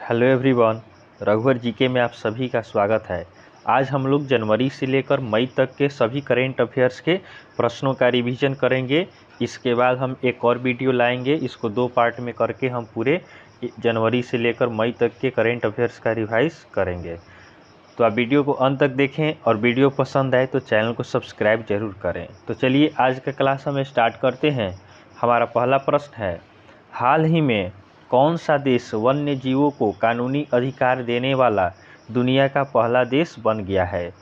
Hello everyone, रघुवर GK में आप सभी का स्वागत है। आज हम लोग जनवरी से लेकर मई तक के सभी करेंट अफेयर्स के प्रश्नों का रिवीजन करेंगे। इसके बाद हम एक और वीडियो लाएंगे, इसको 2 पार्ट में करके हम पूरे जनवरी से लेकर मई तक के करेंट अफेयर्स का रिवाइज करेंगे। तो आप वीडियो को अंत तक देखें और वीडियो पसंद आए तो चैनल को सब्सक्राइब जरूर करें। तो चलिए आज का क्लास हम स्टार्ट करते हैं। हमारा पहला प्रश्न है, हाल ही में कौन सा देश वन्य जीवों को कानूनी अधिकार देने वाला दुनिया का पहला देश बन गया है?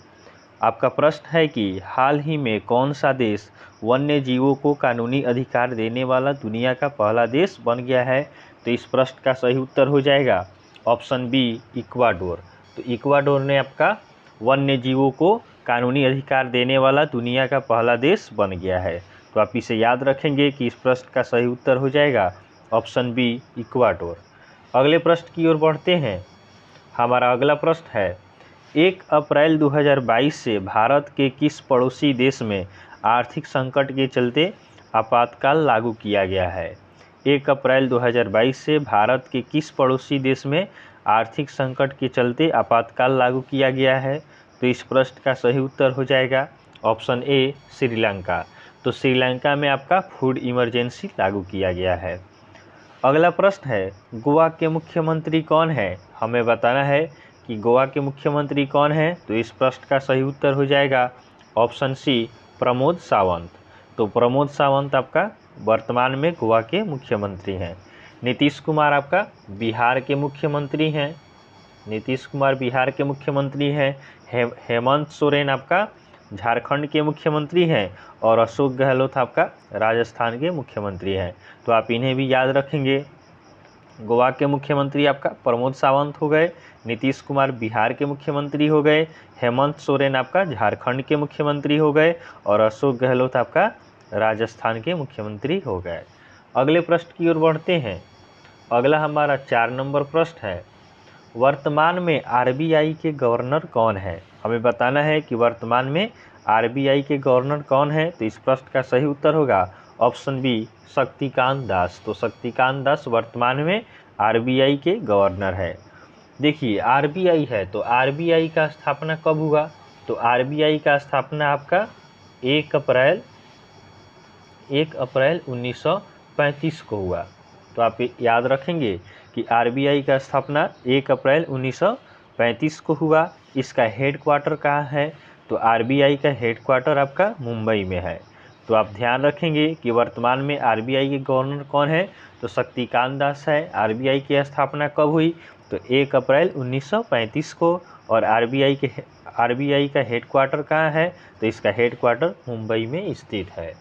आपका प्रश्न है कि हाल ही में कौन सा देश वन्य जीवों को कानूनी अधिकार देने वाला दुनिया का पहला देश बन गया है? तो इस प्रश्न का सही उत्तर हो जाएगा ऑप्शन बी, इक्वाडोर। तो इक्वाडोर ने आपका वन्य जीवों को कानूनी अधिकार देने वाला दुनिया का पहला देश बन गया है। तो आप इसे याद रखेंगे कि इस प्रश्न का सही उत्तर हो जाएगा ऑप्शन बी, इक्वाडोर। अगले प्रश्न की ओर बढ़ते हैं। हमारा अगला प्रश्न है, 1 अप्रैल 2022 से भारत के किस पड़ोसी देश में आर्थिक संकट के चलते आपातकाल लागू किया गया है? 1 अप्रैल 2022 से भारत के किस पड़ोसी देश में आर्थिक संकट के चलते आपातकाल लागू किया गया है? तो इस प्रश्न का सही उत्तर हो जाएगा ऑप्शन ए, श्रीलंका। तो श्रीलंका में आपका फूड इमरजेंसी लागू किया गया है। अगला प्रश्न है, गोवा के मुख्यमंत्री कौन है? हमें बताना है कि गोवा के मुख्यमंत्री कौन है। तो इस प्रश्न का सही उत्तर हो जाएगा ऑप्शन सी, प्रमोद सावंत। तो प्रमोद सावंत आपका वर्तमान में गोवा के मुख्यमंत्री हैं। नीतीश कुमार आपका बिहार के मुख्यमंत्री हैं। नीतीश कुमार बिहार के मुख्यमंत्री हैं। हेमंत सोरेन आपका झारखंड के मुख्यमंत्री हैं और अशोक गहलोत आपका राजस्थान के मुख्यमंत्री हैं। तो आप इन्हें भी याद रखेंगे। गोवा के मुख्यमंत्री आपका प्रमोद सावंत हो गए, नीतीश कुमार बिहार के मुख्यमंत्री हो गए, हेमंत सोरेन आपका झारखंड के मुख्यमंत्री हो गए और अशोक गहलोत आपका राजस्थान के मुख्यमंत्री हो गए। अगले प्रश्न की ओर बढ़ते हैं। अगला हमारा 4 नंबर प्रश्न है, वर्तमान में आरबीआई के गवर्नर कौन है? हमें बताना है कि वर्तमान में आरबीआई के गवर्नर कौन है। तो इस प्रश्न का सही उत्तर होगा ऑप्शन बी, शक्तिकांत दास। तो शक्तिकांत दास वर्तमान में आरबीआई के गवर्नर है। देखिए आरबीआई है तो आरबीआई का स्थापना कब हुआ? तो आरबीआई का स्थापना आपका 1 अप्रैल 1935 को हुआ। तो आप याद रखेंगे कि आरबीआई का स्थापना 1 अप्रैल 1935 को हुआ। इसका हेडक्वार्टर कहाँ है? तो आरबीआई का हेडक्वार्टर आपका मुंबई में है। तो आप ध्यान रखेंगे कि वर्तमान में आरबीआई के गवर्नर कौन है? तो शक्तिकांत दास है। आरबीआई की स्थापना कब हुई? तो 1 अप्रैल 1935 को। और आरबीआई का हेडक्वार्टर कहाँ है? तो इसका हेडक्वार्टर मुंबई में स्थित है।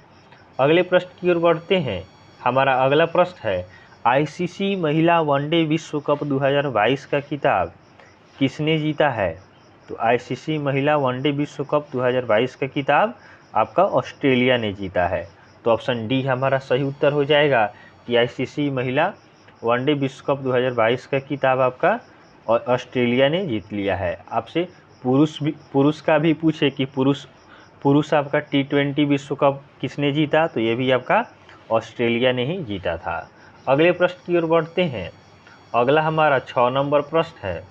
अगले प्रश्न की ओर बढ़ते हैं। हमारा अगला प्रश्न है, आईसीसी महिला वनडे विश्व कप 2022 का खिताब किसने जीता है? तो आईसीसी महिला वनडे विश्व कप 2022 का खिताब आपका ऑस्ट्रेलिया ने जीता है। तो ऑप्शन डी हमारा सही उत्तर हो जाएगा कि आईसीसी महिला वनडे विश्व कप 2022 का खिताब आपका ऑस्ट्रेलिया ने जीत लिया है। आपसे पुरुष का भी पूछे कि पुरुष आपका T20 विश्व कप किसने जीता? तो ये भी आपका ऑस्ट्रेलिया ने ही जीता था। अगले प्रश्न की ओर बढ़ते हैं। अगला हमारा 6 नंबर प्रश्न है,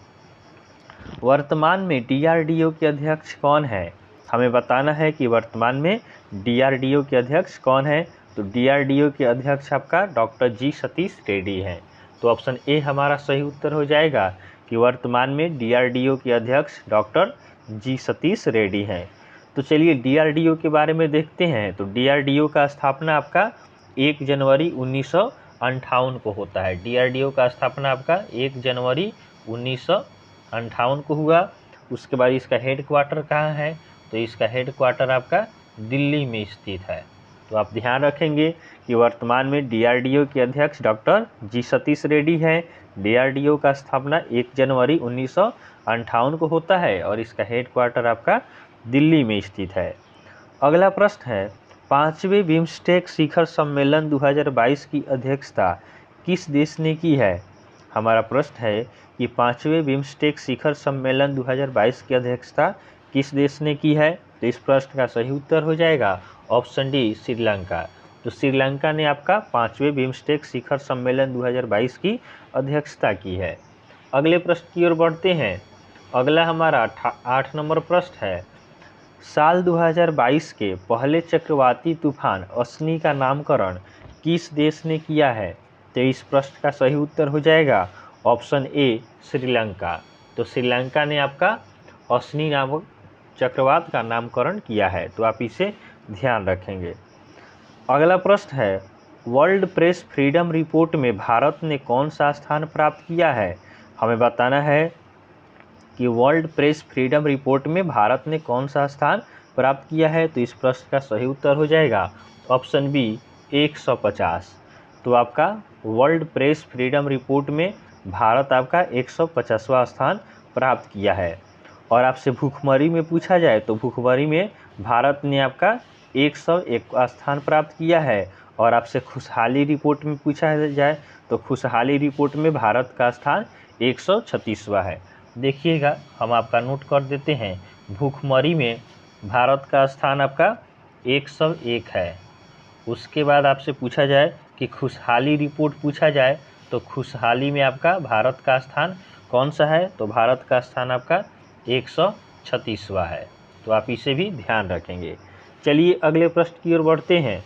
वर्तमान में डीआरडीओ के अध्यक्ष कौन है? हमें बताना है कि वर्तमान में डीआरडीओ के अध्यक्ष कौन है। तो डीआरडीओ के अध्यक्ष आपका डॉक्टर जी सतीश रेड्डी हैं। तो ऑप्शन ए हमारा सही उत्तर हो जाएगा कि वर्तमान में डीआरडीओ के अध्यक्ष डॉक्टर जी सतीश रेड्डी हैं। तो चलिए डीआरडीओ के बारे में देखते हैं। तो डीआरडीओ का स्थापना आपका 1 जनवरी 1958 को होता है। डीआरडीओ का स्थापना आपका 1 जनवरी 1958 को हुआ। उसके बाद इसका हेडक्वार्टर कहाँ है? तो इसका हेडक्वार्टर आपका दिल्ली में स्थित है। तो आप ध्यान रखेंगे कि वर्तमान में डीआरडीओ के अध्यक्ष डॉक्टर जी सतीश रेड्डी हैं। डीआरडीओ का स्थापना 1 जनवरी 1958 को होता है और इसका हेडक्वार्टर आपका दिल्ली में स्थित है। अगला प्रश्न है, 5वें बिम्स्टेक शिखर सम्मेलन 2022 की अध्यक्षता किस देश ने की है? हमारा प्रश्न है कि 5वें बिम्स्टेक शिखर सम्मेलन 2022 की अध्यक्षता किस देश ने की है? तो इस प्रश्न का सही उत्तर हो जाएगा ऑप्शन डी, श्रीलंका। तो श्रीलंका ने आपका 5वें बिम्स्टेक शिखर सम्मेलन 2022 की अध्यक्षता की है। अगले प्रश्न की ओर बढ़ते हैं। अगला हमारा 8 नंबर प्रश्न है, साल 2022 के पहले चक्रवाती तूफान असनी का नामकरण किस देश ने किया है? तो इस प्रश्न का सही उत्तर हो जाएगा ऑप्शन ए श्रीलंका। तो श्रीलंका ने आपका असनी नामक चक्रवात का नामकरण किया है, तो आप इसे ध्यान रखेंगे। अगला प्रश्न है, वर्ल्ड प्रेस फ्रीडम रिपोर्ट में भारत ने कौन सा स्थान प्राप्त किया है? हमें बताना है कि वर्ल्ड प्रेस फ्रीडम रिपोर्ट में भारत ने कौन सा स्थान प्राप्त किया है। तो इस प्रश्न का सही उत्तर हो जाएगा ऑप्शन बी 150। तो आपका वर्ल्ड प्रेस फ्रीडम रिपोर्ट में भारत आपका 150वां स्थान प्राप्त किया है। और आपसे भूखमरी में पूछा जाए तो भूखमरी में भारत ने आपका 101 स्थान प्राप्त किया है। और आपसे खुशहाली रिपोर्ट में पूछा जाए तो खुशहाली रिपोर्ट में भारत का स्थान 136वां है। देखिएगा, हम आपका नोट कर देते हैं। भूखमरी में भारत का स्थान आपका 101 है। उसके बाद आपसे पूछा जाए कि खुशहाली रिपोर्ट पूछा जाए तो खुशहाली में आपका भारत का स्थान कौन सा है? तो भारत का स्थान आपका 136वां है। तो आप इसे भी ध्यान रखेंगे। चलिए अगले प्रश्न की ओर बढ़ते हैं।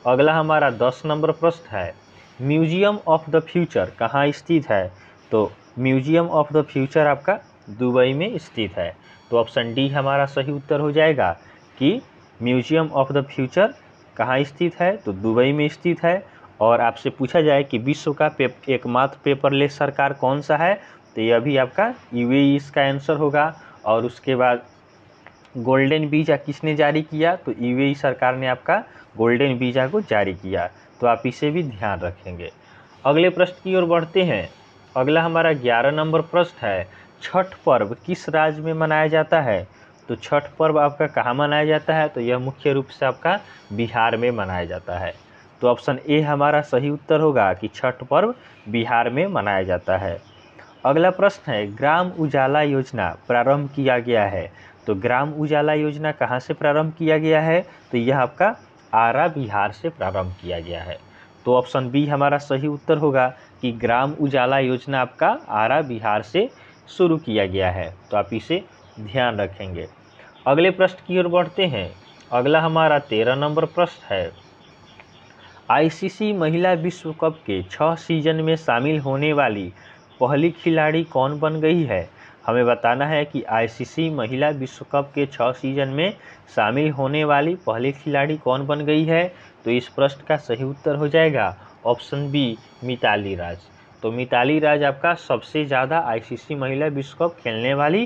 अगला हमारा 10 नंबर प्रश्न है, म्यूजियम ऑफ द फ्यूचर कहाँ स्थित है? तो म्यूजियम ऑफ द फ्यूचर आपका दुबई में स्थित है। तो ऑप्शन डी हमारा सही उत्तर हो जाएगा कि म्यूजियम ऑफ द फ्यूचर कहाँ स्थित है? तो दुबई में स्थित है। और आपसे पूछा जाए कि विश्व का एकमात्र पेपरलेस सरकार कौन सा है? तो यह भी आपका यूएई इसका आंसर होगा। और उसके बाद गोल्डन वीज़ा किसने जारी किया? तो यूएई सरकार ने आपका गोल्डन वीज़ा को जारी किया। तो आप इसे भी ध्यान रखेंगे। अगले प्रश्न की ओर बढ़ते हैं। अगला हमारा 11 नंबर प्रश्न है, छठ पर्व किस राज्य में मनाया जाता है? तो छठ पर्व आपका कहाँ मनाया जाता है? तो यह मुख्य रूप से आपका बिहार में मनाया जाता है। तो ऑप्शन ए हमारा सही उत्तर होगा कि छठ पर्व बिहार में मनाया जाता है। अगला प्रश्न है, ग्राम उजाला योजना प्रारंभ किया गया है। तो ग्राम उजाला योजना कहाँ से प्रारंभ किया गया है? तो यह आपका आरा बिहार से प्रारंभ किया गया है। तो ऑप्शन बी हमारा सही उत्तर होगा कि ग्राम उजाला योजना आपका आरा बिहार से शुरू किया गया है। तो आप इसे ध्यान रखेंगे। अगले प्रश्न की ओर बढ़ते हैं। अगला हमारा 13 नंबर प्रश्न है, आईसीसी महिला विश्व कप के 6 सीजन में शामिल होने वाली पहली खिलाड़ी कौन बन गई है? हमें बताना है कि आईसीसी महिला विश्व कप के 6 सीजन में शामिल होने वाली पहली खिलाड़ी कौन बन गई है? तो इस प्रश्न का सही उत्तर हो जाएगा ऑप्शन बी मिताली राज। तो मिताली राज आपका सबसे ज़्यादा आईसीसी महिला विश्व कप खेलने वाली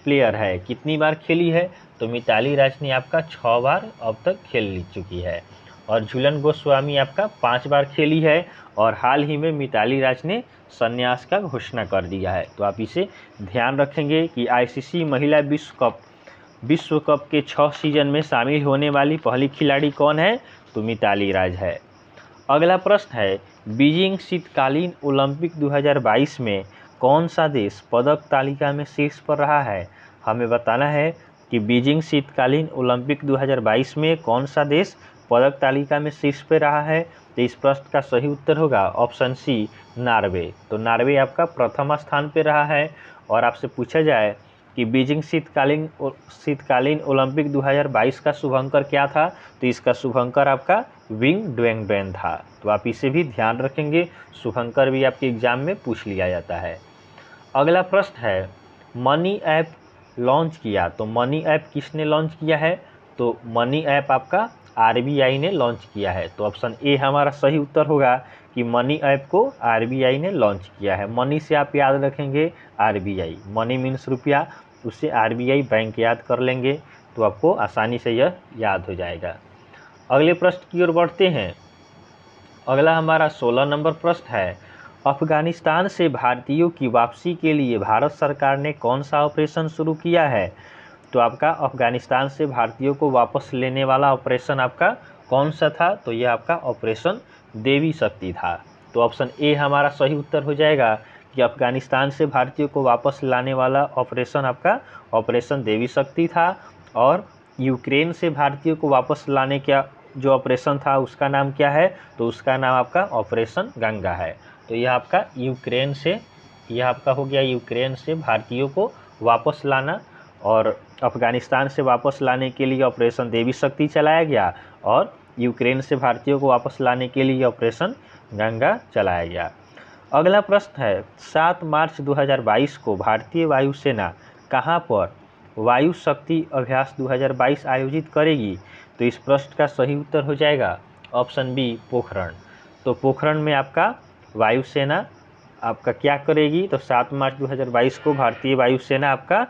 प्लेयर है। कितनी बार खेली है? तो मिताली राज ने आपका 6 बार अब तक खेल चुकी है। और झूलन गोस्वामी आपका 5 बार खेली है। और हाल ही में मिताली राज ने संन्यास का घोषणा कर दिया है। तो आप इसे ध्यान रखेंगे कि आईसीसी महिला विश्व कप के 6 सीजन में शामिल होने वाली पहली खिलाड़ी कौन है? तो मिताली राज है। अगला प्रश्न है, बीजिंग शीतकालीन ओलंपिक 2022 में कौन सा देश पदक तालिका में शीर्ष पर रहा है? हमें बताना है कि बीजिंग शीतकालीन ओलंपिक 2022 में कौन सा देश पदक तालिका में शीर्ष पे रहा है? तो इस प्रश्न का सही उत्तर होगा ऑप्शन सी नॉर्वे। तो नॉर्वे आपका प्रथम स्थान पे रहा है। और आपसे पूछा जाए कि बीजिंग शीतकालीन ओलंपिक 2022 का शुभंकर क्या था? तो इसका शुभंकर आपका विंग ड्वेंगबेन था। तो आप इसे भी ध्यान रखेंगे, शुभंकर भी आपके एग्जाम में पूछ लिया जाता है। अगला प्रश्न है, मनी ऐप लॉन्च किया। तो मनी ऐप किसने लॉन्च किया है? तो मनी ऐप आपका आरबीआई ने लॉन्च किया है। तो ऑप्शन ए हमारा सही उत्तर होगा कि मनी ऐप को आरबीआई ने लॉन्च किया है। मनी से आप याद रखेंगे आरबीआई, मनी मीन्स रुपया, उससे आरबीआई बैंक याद कर लेंगे तो आपको आसानी से यह याद हो जाएगा। अगले प्रश्न की ओर बढ़ते हैं। अगला हमारा 16 नंबर प्रश्न है, अफगानिस्तान से भारतीयों की वापसी के लिए भारत सरकार ने कौन सा ऑपरेशन शुरू किया है? तो आपका अफगानिस्तान से भारतीयों को वापस लेने वाला ऑपरेशन आपका कौन सा था? तो यह आपका ऑपरेशन देवी शक्ति था। तो ऑप्शन ए हमारा सही उत्तर हो जाएगा कि अफगानिस्तान से भारतीयों को वापस लाने वाला ऑपरेशन आपका ऑपरेशन देवी शक्ति था। और यूक्रेन से भारतीयों को वापस लाने का जो ऑपरेशन था उसका नाम क्या है? तो उसका नाम आपका ऑपरेशन गंगा है। तो यह आपका यूक्रेन से यह आपका हो गया यूक्रेन से भारतीयों को वापस लाना, और अफगानिस्तान से वापस लाने के लिए ऑपरेशन देवी शक्ति चलाया गया, और यूक्रेन से भारतीयों को वापस लाने के लिए ऑपरेशन गंगा चलाया गया। अगला प्रश्न है 7 मार्च 2022 को भारतीय वायुसेना कहां पर वायु शक्ति अभ्यास 2022 आयोजित करेगी? तो इस प्रश्न का सही उत्तर हो जाएगा ऑप्शन बी, पोखरण। तो पोखरण में आपका वायुसेना आपका क्या करेगी? तो 7 मार्च 2022 को भारतीय वायुसेना आपका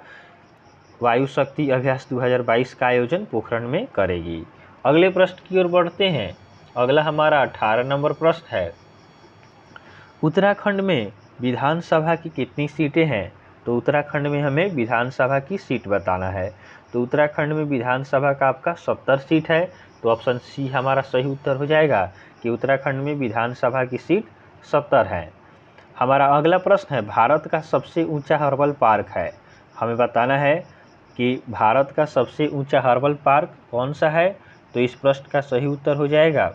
वायु शक्ति अभ्यास 2022 का आयोजन पोखरण में करेगी। अगले प्रश्न की ओर बढ़ते हैं। अगला हमारा 18 नंबर प्रश्न है, उत्तराखंड में विधानसभा की कितनी सीटें हैं? तो उत्तराखंड में हमें विधानसभा की सीट बताना है। तो उत्तराखंड में विधानसभा का आपका 70 सीट है। तो ऑप्शन सी हमारा सही उत्तर हो जाएगा कि उत्तराखंड में विधानसभा की सीट 70 है। हमारा अगला प्रश्न है, भारत का सबसे ऊंचा हर्बल पार्क है। हमें बताना है कि भारत का सबसे ऊंचा हर्बल पार्क कौन सा है? तो इस प्रश्न का सही उत्तर हो जाएगा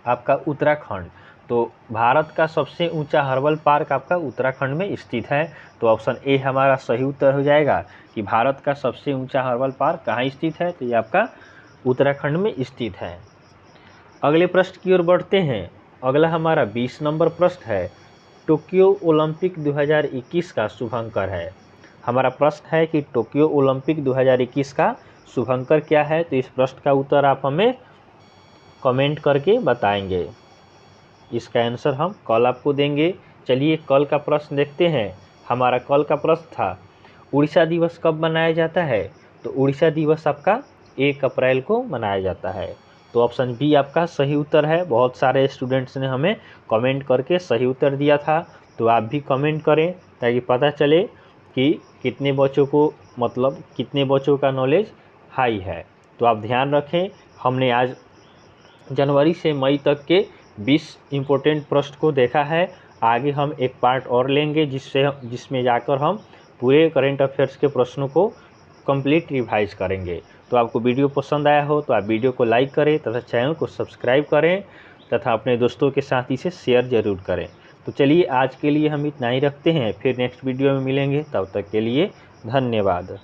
आपका उत्तराखंड। तो भारत का सबसे ऊंचा हर्बल पार्क आपका उत्तराखंड में स्थित है। तो ऑप्शन ए हमारा सही उत्तर हो जाएगा कि भारत का सबसे ऊंचा हर्बल पार्क कहाँ स्थित है? तो ये आपका उत्तराखंड में स्थित है। अगले प्रश्न की ओर बढ़ते हैं। अगला हमारा 20 नंबर प्रश्न है, टोक्यो ओलंपिक 2021 का शुभंकर है। हमारा प्रश्न है कि टोक्यो ओलंपिक 2021 का शुभंकर क्या है? तो इस प्रश्न का उत्तर आप हमें कमेंट करके बताएंगे। इसका आंसर हम कल आपको देंगे। चलिए कल का प्रश्न देखते हैं। हमारा कल का प्रश्न था, उड़ीसा दिवस कब मनाया जाता है? तो उड़ीसा दिवस आपका 1 अप्रैल को मनाया जाता है। तो ऑप्शन बी आपका सही उत्तर है। बहुत सारे स्टूडेंट्स ने हमें कमेंट करके सही उत्तर दिया था, तो आप भी कमेंट करें ताकि पता चले कि कितने बच्चों को मतलब कितने बच्चों का नॉलेज हाई है। तो आप ध्यान रखें, हमने आज जनवरी से मई तक के 20 इम्पोर्टेंट प्रश्न को देखा है। आगे हम एक पार्ट और लेंगे जिसमें जाकर हम पूरे करेंट अफेयर्स के प्रश्नों को कंप्लीट रिवाइज करेंगे। तो आपको वीडियो पसंद आया हो तो आप वीडियो को लाइक करें तथा चैनल को सब्सक्राइब करें तथा अपने दोस्तों के साथ इसे शेयर ज़रूर करें। तो चलिए आज के लिए हम इतना ही रखते हैं, फिर नेक्स्ट वीडियो में मिलेंगे। तब तक के लिए धन्यवाद।